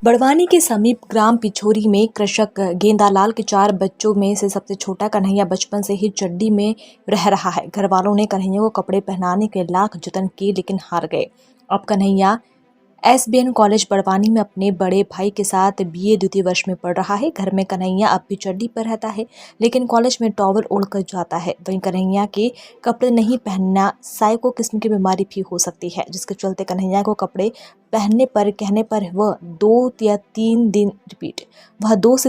बड़वानी के समीप ग्राम पिछोरी में कृषक गेंदालाल के 4 बच्चों में से सबसे छोटा कन्हैया बचपन से ही चड्डी में रह रहा है। घर वालों ने कन्हैया को कपड़े पहनाने के लाख जतन किए लेकिन हार गए। अब कन्हैया एसबीएन कॉलेज बड़वानी में अपने बड़े भाई के साथ बीए द्वितीय वर्ष में पढ़ रहा है। घर में कन्हैया अब भी चड्डी पर रहता है, लेकिन कॉलेज में टॉवल ओढ़कर जाता है। वहीं कन्हैया के कपड़े नहीं पहनना साइको किस्म की बीमारी भी हो सकती है, जिसके चलते कन्हैया को कपड़े पहनने पर कहने पर वह 2 से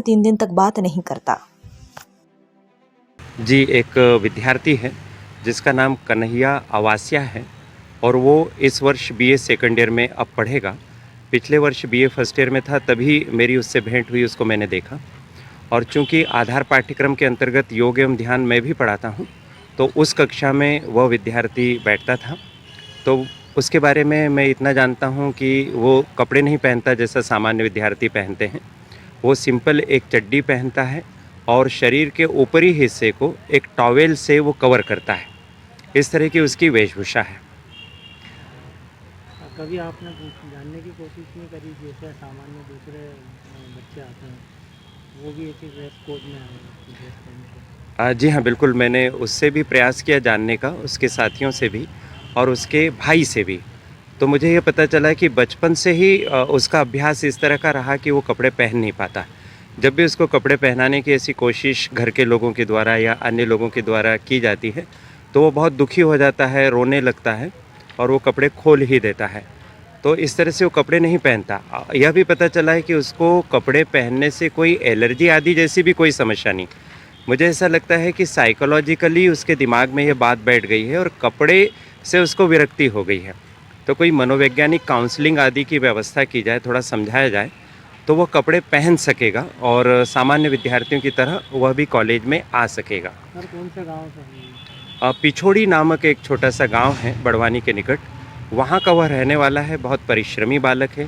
3 दिन तक बात नहीं करता। जी, एक विद्यार्थी है जिसका नाम कन्हैया आवासिया है और वो इस वर्ष बीए सेकंड ईयर में अब पढ़ेगा। पिछले वर्ष बीए फर्स्ट ईयर में था, तभी मेरी उससे भेंट हुई, उसको मैंने देखा। और चूँकि आधार पाठ्यक्रम के अंतर्गत योग एवं ध्यान मैं भी पढ़ाता हूँ, तो उस कक्षा में वह विद्यार्थी बैठता था। तो उसके बारे में मैं इतना जानता हूँ कि वो कपड़े नहीं पहनता जैसा सामान्य विद्यार्थी पहनते हैं। वो सिंपल एक चड्डी पहनता है और शरीर के ऊपरी हिस्से को एक टॉवेल से वो कवर करता है। इस तरह की उसकी वेशभूषा है। कभी आपने जानने की कोशिश नहीं करी, जैसे सामान्य दूसरे बच्चे आते हैं वो भी एक ही ड्रेस कोड में आए ड्रेस पहन के? जी हाँ, बिल्कुल, मैंने उससे भी प्रयास किया जानने का, उसके साथियों से भी और उसके भाई से भी। तो मुझे ये पता चला कि बचपन से ही उसका अभ्यास इस तरह का रहा कि वो कपड़े पहन नहीं पाता। जब भी उसको कपड़े पहनाने की ऐसी कोशिश घर के लोगों के द्वारा या अन्य लोगों के द्वारा की जाती है, तो वो बहुत दुखी हो जाता है, रोने लगता है और वो कपड़े खोल ही देता है। तो इस तरह से वो कपड़े नहीं पहनता। यह भी पता चला है कि उसको कपड़े पहनने से कोई एलर्जी आदि जैसी भी कोई समस्या नहीं। मुझे ऐसा लगता है कि साइकोलॉजिकली उसके दिमाग में ये बात बैठ गई है और कपड़े से उसको विरक्ति हो गई है। तो कोई मनोवैज्ञानिक काउंसलिंग आदि की व्यवस्था की जाए, थोड़ा समझाया जाए, तो वो कपड़े पहन सकेगा और सामान्य विद्यार्थियों की तरह वह भी कॉलेज में आ सकेगा। सर, कौन सा गाँव से? पिछोड़ी नामक एक छोटा सा गांव है बड़वानी के निकट, वहाँ का वह रहने वाला है। बहुत परिश्रमी बालक है।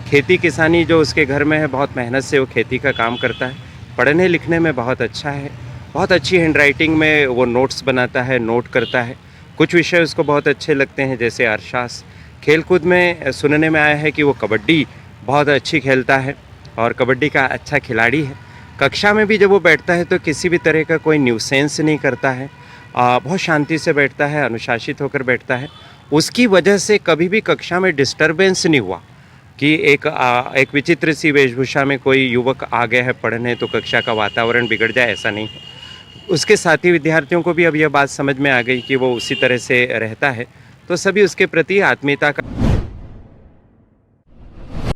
खेती किसानी जो उसके घर में है, बहुत मेहनत से वो खेती का काम करता है। पढ़ने लिखने में बहुत अच्छा है, बहुत अच्छी हैंडराइटिंग में वो नोट्स बनाता है, नोट करता है। कुछ विषय उसको बहुत अच्छे लगते हैं जैसे अर्थशास्त्र। खेलकूद में सुनने में आया है कि वो कबड्डी बहुत अच्छी खेलता है और कबड्डी का अच्छा खिलाड़ी है। कक्षा में भी जब वो बैठता है तो किसी भी तरह का कोई न्यूसेंस नहीं करता है, बहुत शांति से बैठता है, अनुशासित होकर बैठता है। उसकी वजह से कभी भी कक्षा में डिस्टरबेंस नहीं हुआ कि एक विचित्र सी वेशभूषा में कोई युवक आ गया है पढ़ने तो कक्षा का वातावरण बिगड़ जाए, ऐसा नहीं है। उसके साथी विद्यार्थियों को भी अब यह बात समझ में आ गई कि वो उसी तरह से रहता है, तो सभी उसके प्रति आत्मीयता का